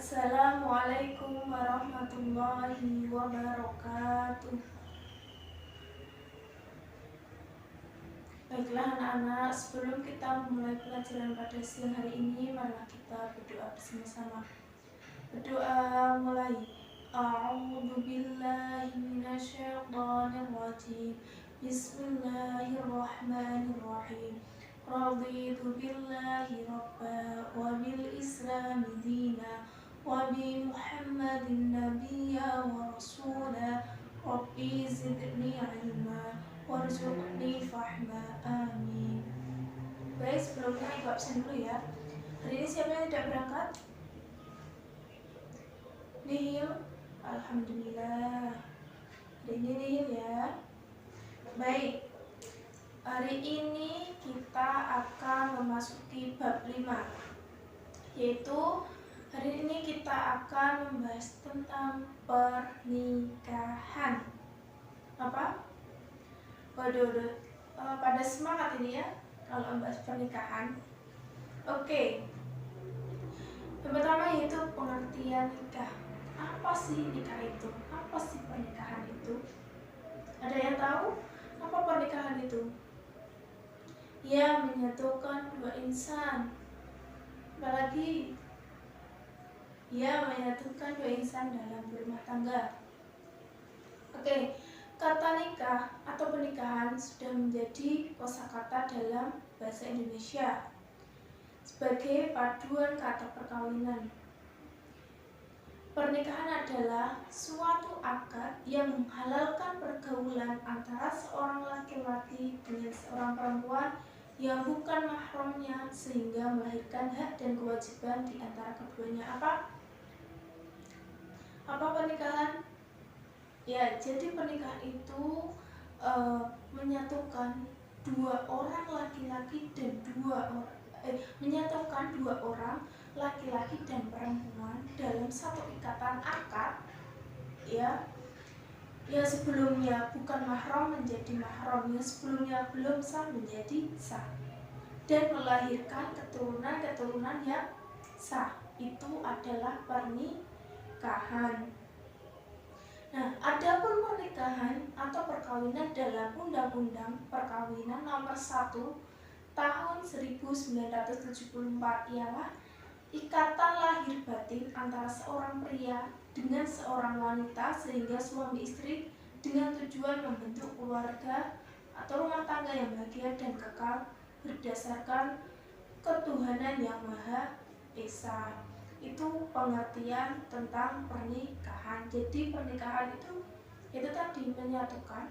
Assalamualaikum warahmatullahi wabarakatuh. Baiklah anak-anak, sebelum kita memulai pelajaran pada siang hari ini, marilah kita berdoa bersama-sama. Berdoa mulai. A'udzu billahi minasyaitonir rajim. Bismillahirrahmanirrahim. Raditu billahi rabba wa bil islami dina wa bi Muhammadin nabiyya wa rasula. Rabbi zidni ilma warzuqni fahma. Amin. Baik, sebelumnya ibu absen dulu ya. Hari ini siapa yang tidak berangkat? Nihil. Alhamdulillah. Hari ini nihil ya. Baik, hari ini kita akan memasuki bab 5, yaitu hari ini kita akan membahas tentang pernikahan. Apa? Waduh, pada semangat ini ya kalau membahas pernikahan. Oke. Yang pertama yaitu pengertian nikah. Apa sih nikah itu? Apa sih pernikahan itu? Ada yang tahu apa pernikahan itu? Ya, menyatukan dua insan. Apalagi ya, menyatukan dua insan dalam berumah tangga. Oke, kata nikah atau pernikahan sudah menjadi kosakata dalam bahasa Indonesia sebagai paduan kata perkawinan. Pernikahan adalah suatu akad yang menghalalkan pergaulan antara seorang laki-laki dengan seorang perempuan yang bukan mahramnya, sehingga melahirkan hak dan kewajiban di antara keduanya. Apa pernikahan? Ya, jadi pernikahan itu menyatukan dua orang laki-laki dan menyatukan dua orang laki-laki dan perempuan dalam satu ikatan akad, ya sebelumnya bukan mahram menjadi mahram, yang sebelumnya belum sah menjadi sah, dan melahirkan keturunan yang sah. Itu adalah pernikahan. Nah, adapun pernikahan atau perkawinan dalam Undang-Undang Perkawinan Nomor 1 Tahun 1974 ialah ikatan lahir batin antara seorang pria dengan seorang wanita sehingga suami istri dengan tujuan membentuk keluarga atau rumah tangga yang bahagia dan kekal berdasarkan ketuhanan yang Maha Esa. Itu pengertian tentang pernikahan. Jadi pernikahan itu tadi menyatukan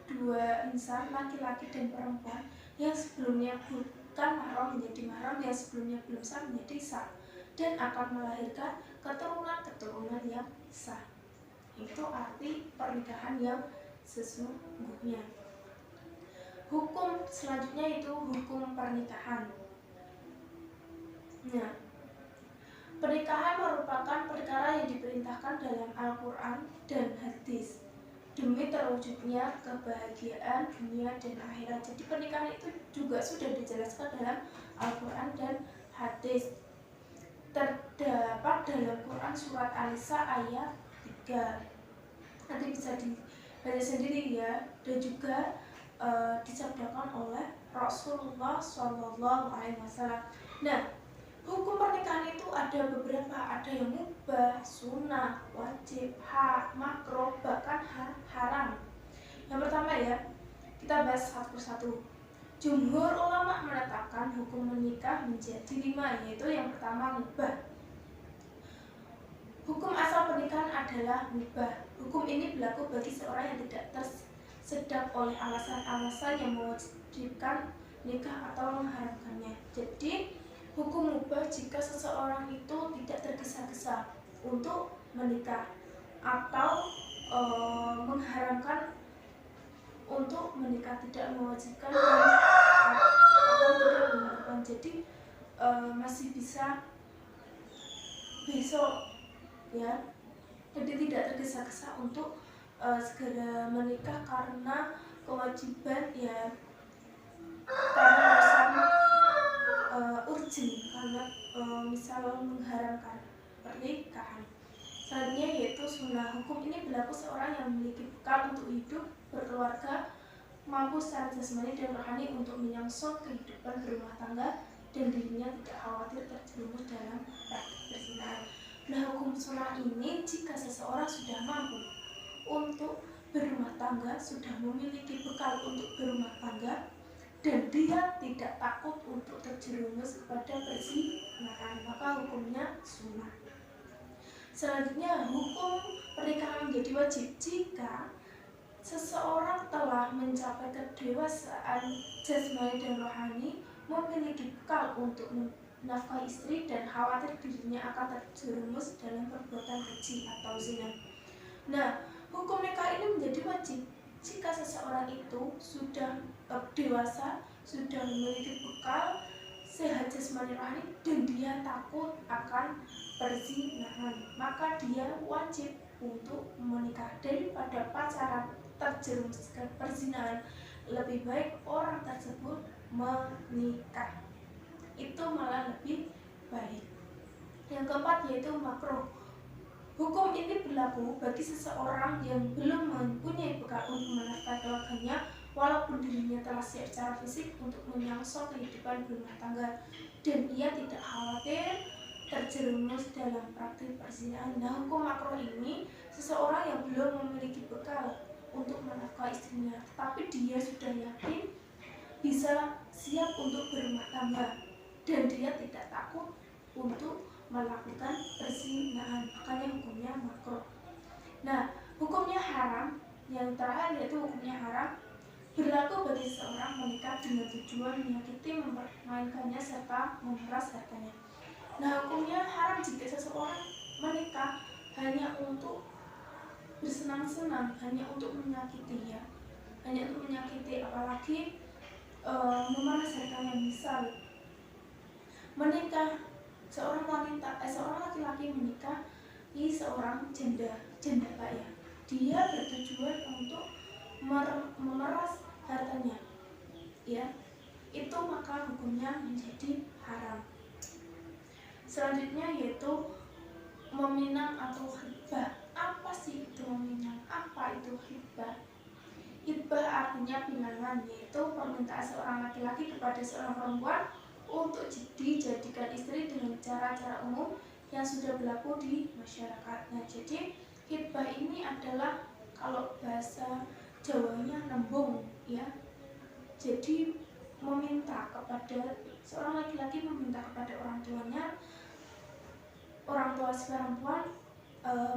dua insan laki-laki dan perempuan yang sebelumnya bukan mahram menjadi mahram, yang sebelumnya belum sah menjadi sah, dan akan melahirkan keturunan yang sah. Itu arti pernikahan yang sesungguhnya. Hukum selanjutnya itu hukum pernikahan. Nah, pernikahan merupakan perkara yang diperintahkan dalam Al-Quran dan hadis demi terwujudnya kebahagiaan dunia dan akhirat. Jadi pernikahan itu juga sudah dijelaskan dalam Al-Quran dan hadis. Terdapat dalam Quran surat An-Nisa ayat 3. Nanti bisa dibaca sendiri ya. Dan juga disabdakan oleh Rasulullah SAW. Nah, hukum pernikahan itu ada beberapa, ada yang mubah, sunnah, wajib, hak, makruh, bahkan haram. Yang pertama ya, kita bahas satu persatu. Jumhur ulama menetapkan hukum menikah menjadi 5, yaitu yang pertama mubah. Hukum asal pernikahan adalah mubah. Hukum ini berlaku bagi seorang yang tidak tersedak oleh alasan-alasan yang mewajibkan nikah atau mengharamkannya. Jadi hukum mubah jika seseorang itu tidak tergesa-gesa untuk menikah atau mengharamkan untuk menikah, tidak mewajibkan atau tidak mengharamkan. Jadi masih bisa besok ya. Jadi tidak tergesa-gesa untuk segera menikah karena kewajiban ya, karena urusan urgent, karena misal mengharamkan pernikahan. Selanjutnya yaitu sunnah. Hukum ini berlaku seorang yang memiliki bekal untuk hidup, berkeluarga, mampu secara jasmani dan rohani untuk menyongsong kehidupan berumah tangga, dan dirinya tidak khawatir terjerumus dalam praktik perzinahan. Nah, hukum sunnah ini jika seseorang sudah mampu untuk berumah tangga, sudah memiliki bekal untuk berumah tangga, dan dia tidak takut untuk terjerumus kepada perzinahan, maka hukumnya sunnah. Selanjutnya, hukum pernikahan menjadi wajib jika seseorang telah mencapai kedewasaan jasmani dan rohani, memiliki bekal untuk menafkahi istri, dan khawatir dirinya akan terjerumus dalam perbuatan keji atau zina. Nah, hukum nikah ini menjadi wajib jika seseorang itu sudah dewasa, sudah memiliki bekal sehat jasmani rohani, dan dia takut akan perzinahan, maka dia wajib untuk menikah. Daripada pacaran terjerumus ke perzinahan, lebih baik orang tersebut menikah, itu malah lebih baik. Yang keempat yaitu makruh. Hukum ini berlaku bagi seseorang yang belum mempunyai bekal untuk menafkahi keluarganya, walaupun dirinya telah siap secara fisik untuk menyongsong kehidupan berumah tangga, dan ia tidak khawatir terjerumus dalam praktik perzinahan. Nah, hukum makruh ini seseorang yang belum memiliki bekal untuk menafkahi istrinya, tetapi dia sudah yakin bisa siap untuk berumah tangga, dan dia tidak takut untuk melakukan perzinahan, makanya hukumnya makruh. Nah, hukumnya haram, yang terakhir yaitu hukumnya haram, berlaku bagi seorang menikah dengan tujuan menyakiti, mempermainkannya, serta memeras hartanya. Nah, hukumnya haram jika seseorang menikah hanya untuk bersenang-senang, hanya untuk menyakiti, ya, hanya untuk menyakiti, apalagi memeras hartanya. Misal menikah seorang laki-laki menikahi seorang janda Pak, ya, dia bertujuan untuk memeras hartanya, ya, itu maka hukumnya menjadi haram. Selanjutnya yaitu meminang atau hibah. Apa sih itu meminang? Apa itu hibah? Hibah artinya pinangan, yaitu permintaan seorang laki-laki kepada seorang perempuan untuk dijadikan istri dengan cara-cara umum yang sudah berlaku di masyarakat. Nah, jadi hibah ini adalah, kalau bahasa Jawanya, nembung, ya. Jadi meminta kepada seorang laki-laki, meminta kepada orang tuanya, orang tua si perempuan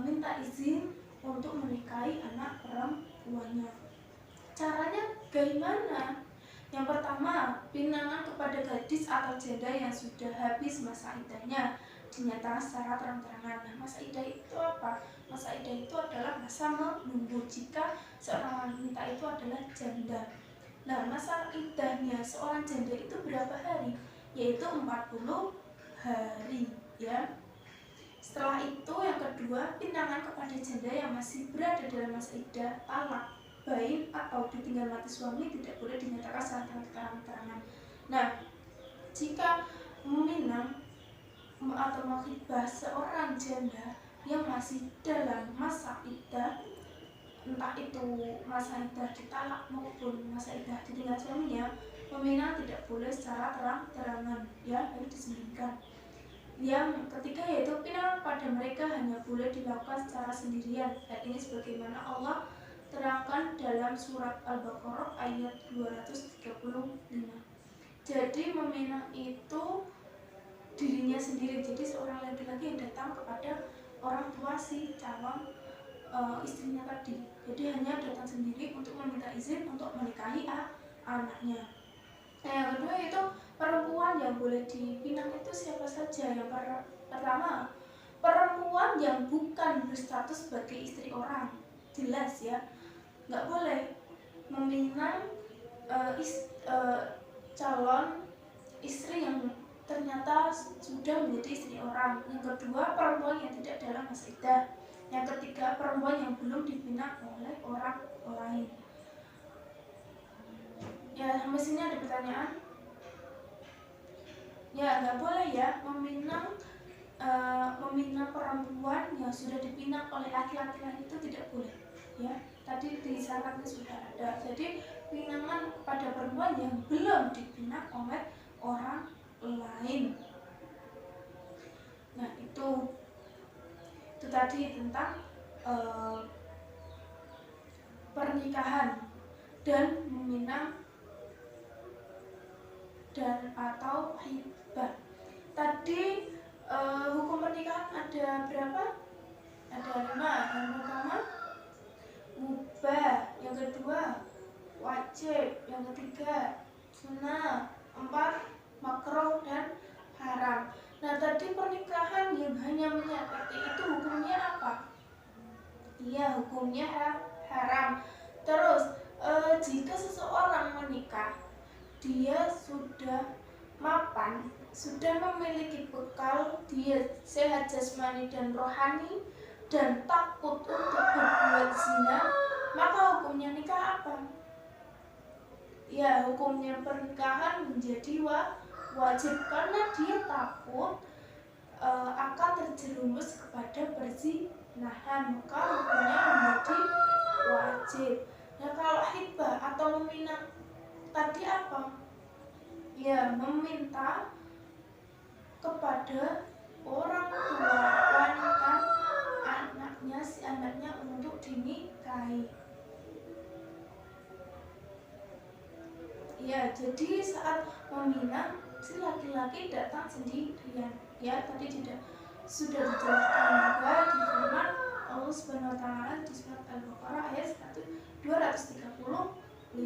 minta izin untuk menikahi anak perempuannya. Caranya bagaimana? Yang pertama, pinangan kepada gadis atau janda yang sudah habis masa iddahnya dinyatakan secara terang-terangan. Nah, masa iddah itu apa? Masa iddah itu adalah masa menunggu jika seorang wanita itu adalah janda. Nah, masa iddahnya seorang janda itu berapa hari? Yaitu 40 hari, ya. Setelah itu yang kedua, pinangan kepada janda yang masih berada dalam masa iddah talak, bain, atau ditinggal mati suami tidak boleh dinyatakan secara terang-terangan. Nah, jika meminang atau menghibah seorang janda yang masih dalam masa iddah, entah itu masa iddah ditalak maupun masa iddah ditinggal suaminya, meminang tidak boleh secara terang-terangan, ya, harus disembunyikan. Yang ketiga yaitu pinangan pada mereka hanya boleh dilakukan secara sendirian. Hal ini sebagaimana Allah terangkan dalam surat Al-Baqarah ayat 235. Jadi meminang itu dirinya sendiri. Jadi seorang laki-laki yang datang kepada orang tua si calon istrinya tadi. Jadi hanya datang sendiri untuk meminta izin untuk menikahi anaknya. Nah, yang kedua yaitu perempuan yang boleh dipinang itu siapa saja. Yang pertama, perempuan yang bukan berstatus sebagai istri orang, jelas, ya, nggak boleh meminang calon istri yang ternyata sudah menjadi istri orang. Yang kedua, perempuan yang tidak dalam masa iddah. Yang ketiga, perempuan yang belum dipinang oleh orang lain. Ya, sampai sini ada pertanyaan? Ya, nggak boleh, ya, meminang meminang perempuan yang sudah dipinang oleh laki-laki lain itu tidak boleh, ya. Tadi di syaratnya sudah ada. Jadi pinangan kepada perempuan yang belum dipinang oleh orang lain. Nah, itu tadi tentang pernikahan dan meminang dan atau hibah. Tadi hukum pernikahan ada berapa? Ada 5. Yang pertama mubah, yang kedua wajib, yang ketiga sunnah, 4 makruh dan haram. Nah, tadi pernikahan yang hanya menyakiti itu hukumnya apa? Iya, hukumnya haram. Terus jika seseorang menikah, dia sudah mapan, sudah memiliki bekal, dia sehat jasmani dan rohani, dan takut untuk berbuat zina, maka hukumnya nikah apa? Ya, hukumnya pernikahan menjadi wajib karena dia takut akan terjerumus kepada perzinahan, maka hukumnya menjadi wajib. Nah, kalau hibah atau meminang tadi apa? Ya, meminta kepada orang tua wanita anaknya, si anaknya untuk dinikahi. Ya, jadi saat meminang si laki-laki datang sendirian. Ya, tadi sudah dijelaskan juga di firman Allah Subhanahu wa taala di surat Al-Baqarah ayat 235.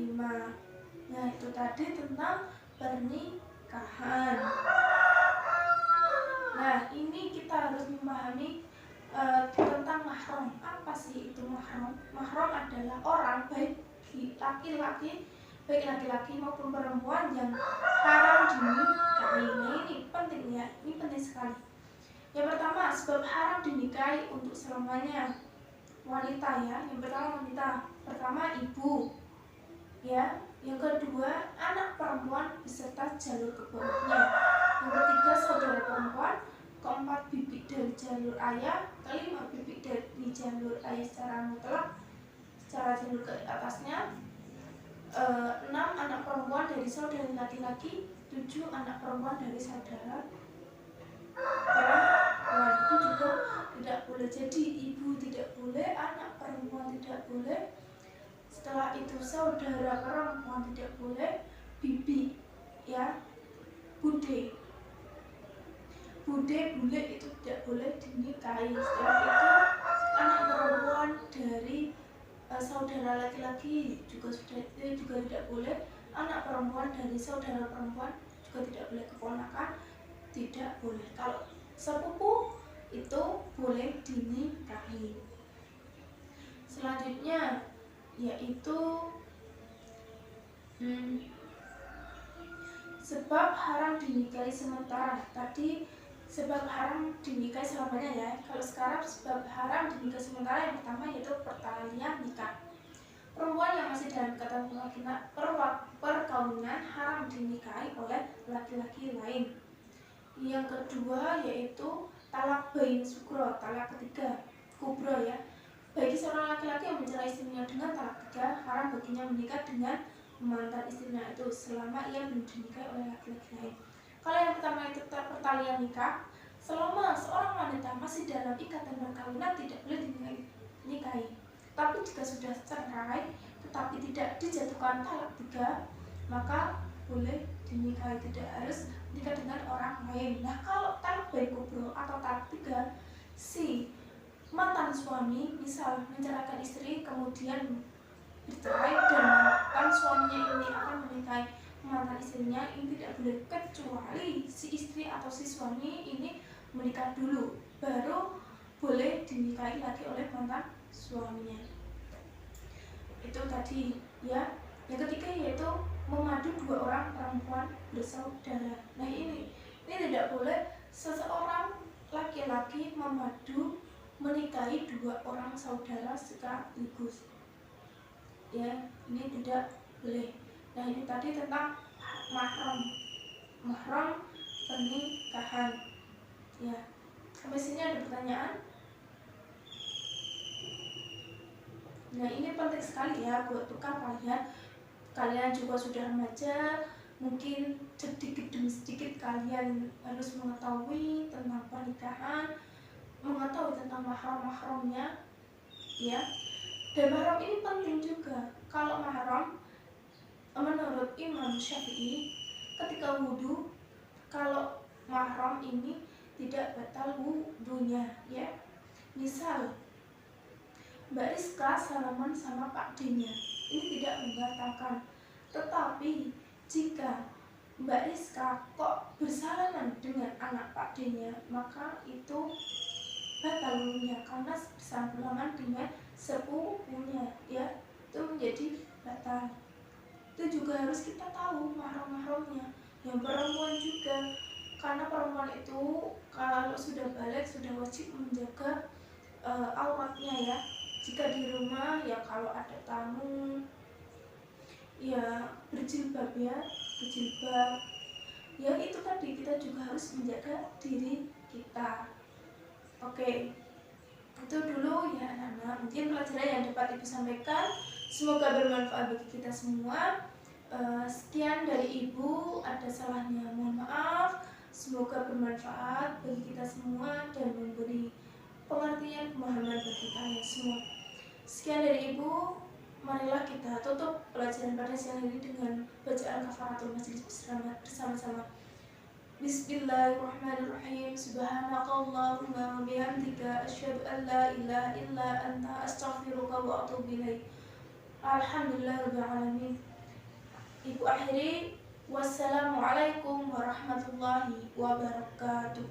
Nah, itu tadi tentang pernikahan. Nah, ini kita harus memahami tentang mahram. Apa sih itu mahram? Mahram adalah orang baik laki-laki maupun perempuan yang haram dinikahi. Nah, ini penting ya, ini penting sekali. Yang pertama, sebab haram dinikahi untuk selamanya wanita, ya. Yang pertama wanita, pertama ibu, ya. Yang kedua anak perempuan beserta jalur keturunannya. Yang ketiga saudara perempuan. Keempat bibi dari jalur ayah. Kelima bibi dari jalur ayah secara mutlak, secara jalur ke atasnya. 6 anak perempuan dari saudara laki-laki. 7 anak perempuan dari saudara perempuan. Itu juga tidak boleh. Jadi ibu tidak boleh, anak perempuan tidak boleh. Setelah itu saudara perempuan tidak boleh, bibi, ya, bude bule itu tidak boleh dinikahi. Setelah itu anak perempuan dari saudara laki-laki juga tidak boleh. Anak perempuan dari saudara perempuan juga tidak boleh. Keponakan tidak boleh. Kalau sepupu itu boleh dinikahi. Selanjutnya yaitu sebab haram dinikahi sementara. Tadi sebab haram dinikahi selamanya, ya. Kalau sekarang sebab haram dinikahi sementara yang pertama yaitu pertalian nikah. Perempuan yang masih dalam ikatan perkawinan haram dinikahi oleh laki-laki lain. Yang kedua yaitu talak bain sugro, talak ketiga kubro, ya. Bagi seorang laki-laki yang mencerai istrinya dengan talak ketiga, haram baginya menikah dengan mantan istrinya itu selama ia belum dinikahi oleh laki-laki lain. Kalau yang pertama itu pertalian nikah, selama seorang wanita masih dalam ikatan perkawinan tidak boleh dinikahi. Tapi jika sudah cerai tetapi tidak dijatuhkan talak tiga, maka boleh dinikahi, tidak harus menikah dengan orang lain. Nah, kalau talak bain kubro atau talak tiga, si mantan suami misal menceraikan istri kemudian bercerai dan mantan suaminya ini akan menikahi mantan istrinya, ini tidak boleh kecuali si istri atau si suami ini menikah dulu, baru boleh dinikahi lagi oleh mantan suaminya. Itu tadi, ya. Yang ketiga yaitu memadu 2 orang perempuan bersaudara. Nah, ini tidak boleh seseorang laki-laki memadu menikahi 2 orang saudara sekaligus, ya. Ini tidak boleh. Nah, ini tadi tentang mahram pernikahan, ya. Sampai sini ada pertanyaan? Nah, ini penting sekali ya buat bekal kalian. Kalian juga sudah remaja, mungkin sedikit demi sedikit kalian harus mengetahui tentang pernikahan, mengetahui tentang mahram-mahramnya, ya. Dan mahram ini penting juga. Kalau mahram, menurut Imam Syafi'i, ketika wudhu, kalau mahram ini tidak batal wudhunya, ya. Misal Mbak Rizka salaman sama Pak D-nya, ini tidak membatalkan. Tetapi jika Mbak Rizka kok bersalaman dengan anak Pak D-nya, maka itu batal wudhunya karena bersalaman dengan sepupunya, ya, itu menjadi batal. Itu juga harus kita tahu mahram-mahramnya. Yang perempuan juga, karena perempuan itu kalau sudah balik sudah wajib menjaga auratnya, ya. Jika di rumah, ya kalau ada tamu, ya berjilbab, ya, berjilbab. Ya itu tadi, kita juga harus menjaga diri kita. Oke, itu dulu ya anak-anak, mungkin pelajaran yang dapat Ibu sampaikan. Semoga bermanfaat bagi kita semua. Sekian dari Ibu, ada salahnya mohon maaf. Semoga bermanfaat bagi kita semua dan memberi pengertian pemahaman bagi kalian semua. Sekian dari Ibu, marilah kita tutup pelajaran pada siang ini dengan bacaan kafaratul majlis bersama-sama. Bismillahirrahmanirrahim. Subhanakallahumma wa bihamdika asyhadu an la ilaha illa anta astaghfiruka wa atubu ilaik. Alhamdulillahirabbil alamin. Ibu akhiri, wassalamualaikum warahmatullahi wabarakatuh.